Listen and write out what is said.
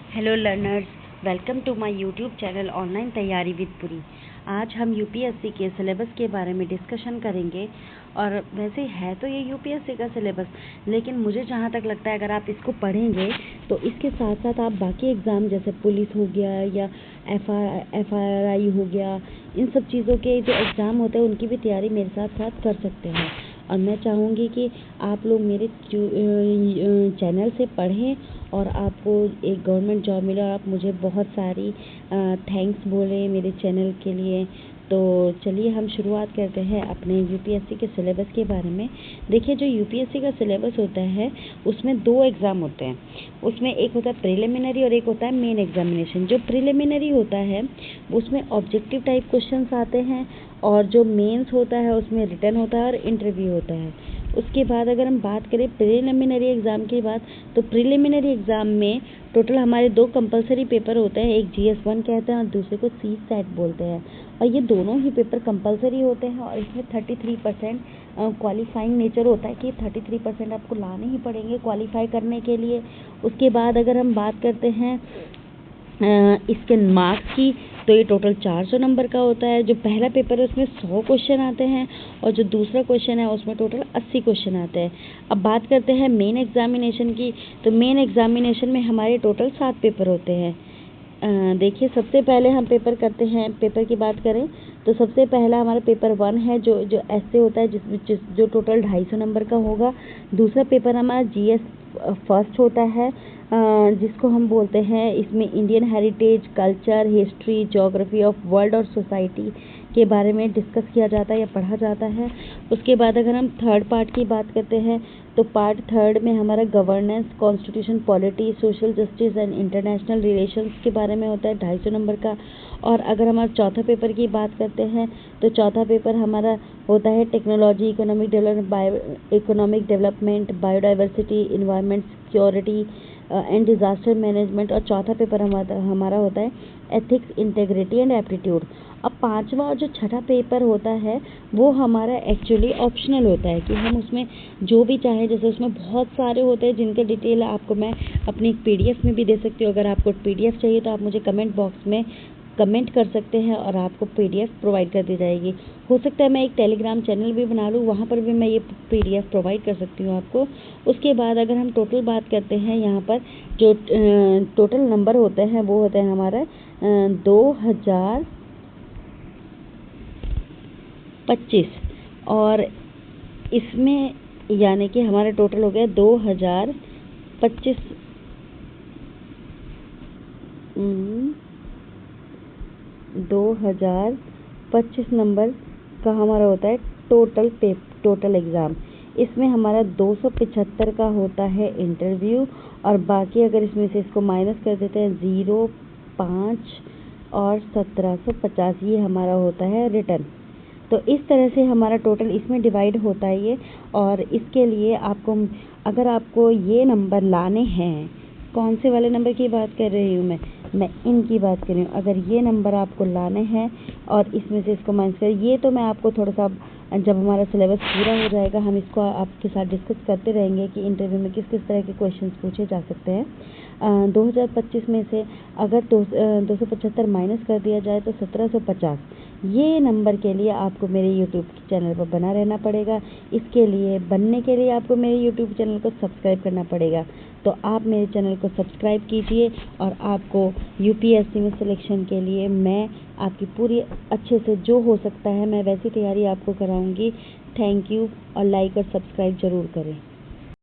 Hello learners, welcome to my YouTube channel online तैयारी with Puri. आज हम यूपीएससी के सिलेबस के बारे में डिस्कशन करेंगे। और वैसे है तो ये यूपीएससी का सिलेबस, लेकिन मुझे जहाँ तक लगता है अगर आप इसको पढ़ेंगे तो इसके साथ साथ आप बाकी एग्ज़ाम जैसे पुलिस हो गया या एफआरआई हो गया, इन सब चीज़ों के जो एग्ज़ाम होते हैं उनकी भी तैयारी मेरे साथ साथ कर सकते हैं। और मैं चाहूँगी कि आप लोग मेरे चैनल से पढ़ें और आपको एक गवर्नमेंट जॉब मिले और आप मुझे बहुत सारी थैंक्स बोलें मेरे चैनल के लिए। तो चलिए हम शुरुआत करते हैं अपने यूपीएससी के सिलेबस के बारे में। देखिए, जो यूपीएससी का सिलेबस होता है उसमें 2 एग्ज़ाम होते हैं। उसमें एक होता है प्रिलिमिनरी और एक होता है मेन एग्जामिनेशन। जो प्रिलिमिनरी होता है उसमें ऑब्जेक्टिव टाइप क्वेश्चंस आते हैं, और जो मेंस होता है उसमें रिटन होता है और इंटरव्यू होता है। उसके बाद अगर हम बात करें प्रिलिमिनरी एग्ज़ाम की बात, तो प्रिलिमिनरी एग्ज़ाम में टोटल हमारे 2 कंपलसरी पेपर होते हैं। एक GS1 कहते हैं और दूसरे को CSAT बोलते हैं। और ये दोनों ही पेपर कंपलसरी होते हैं और इसमें 33% क्वालिफाइंग नेचर होता है कि 33% आपको लाने ही पड़ेंगे क्वालिफाई करने के लिए। उसके बाद अगर हम बात करते हैं इसके मार्क्स की, तो ये टोटल 400 नंबर का होता है। जो पहला पेपर है उसमें 100 क्वेश्चन आते हैं और जो दूसरा क्वेश्चन है उसमें टोटल 80 क्वेश्चन आते हैं। अब बात करते हैं मेन एग्जामिनेशन की, तो मेन एग्जामिनेशन में हमारे टोटल 7 पेपर होते हैं। देखिए, सबसे पहले हम पेपर करते हैं। पेपर की बात करें तो सबसे पहला हमारा पेपर 1 है जो ऐसे होता है जो टोटल 250 नंबर का होगा। दूसरा पेपर हमारा GS फर्स्ट होता है, जिसको हम बोलते हैं, इसमें Indian heritage, culture, history, geography of world और सोसाइटी के बारे में डिस्कस किया जाता है या पढ़ा जाता है। उसके बाद अगर हम थर्ड पार्ट की बात करते हैं तो पार्ट थर्ड में हमारा governance, constitution, polity, social justice and international relations के बारे में होता है 250 नंबर का। और अगर हमारा चौथा पेपर की बात करते हैं तो चौथा पेपर हमारा होता है technology, economic development, biodiversity, environment, security and disaster management. और चौथा पेपर हमारा होता है एथिक्स, इंटेग्रिटी एंड एप्टीट्यूड। अब पांचवा और जो छठा पेपर होता है वो हमारा एक्चुअली ऑप्शनल होता है कि हम उसमें जो भी चाहें, जैसे उसमें बहुत सारे होते हैं जिनके डिटेल आपको मैं अपनी PDF में भी दे सकती हूँ। अगर आपको PDF चाहिए तो आप मुझे कमेंट बॉक्स में कमेंट कर सकते हैं और आपको PDF प्रोवाइड कर दी जाएगी। हो सकता है मैं एक टेलीग्राम चैनल भी बना लूँ, वहाँ पर भी मैं ये PDF प्रोवाइड कर सकती हूँ आपको। उसके बाद अगर हम टोटल बात करते हैं, यहाँ पर जो टोटल नंबर होते हैं वो होते हैं हमारा 2025, और इसमें यानी कि हमारा टोटल हो गया 2025 नंबर का हमारा होता है टोटल एग्ज़ाम। इसमें हमारा 275 का होता है इंटरव्यू, और बाकी अगर इसमें से इसको माइनस कर देते हैं 0, 5 और 1750, ये हमारा होता है रिटर्न। तो इस तरह से हमारा टोटल इसमें डिवाइड होता है ये। और इसके लिए आपको, अगर आपको ये नंबर लाने हैं, कौन से वाले नंबर की बात कर रही हूँ मैं इनकी बात कर रही हूँ। अगर ये नंबर आपको लाने हैं और इसमें से इसको माइनस करें, ये तो मैं आपको थोड़ा सा जब हमारा सिलेबस पूरा हो जाएगा हम इसको आपके साथ डिस्कस करते रहेंगे कि इंटरव्यू में किस किस तरह के क्वेश्चंस पूछे जा सकते हैं। 2025 में से अगर 275 माइनस कर दिया जाए तो 1750, ये नंबर के लिए आपको मेरे यूट्यूब चैनल पर बना रहना पड़ेगा। इसके लिए बनने के लिए आपको मेरे यूट्यूब चैनल को सब्सक्राइब करना पड़ेगा। तो आप मेरे चैनल को सब्सक्राइब कीजिए और आपको यूपीएससी में सिलेक्शन के लिए मैं आपकी पूरी अच्छे से जो हो सकता है मैं वैसी तैयारी आपको कराऊंगी। थैंक यू, और लाइक और सब्सक्राइब ज़रूर करें।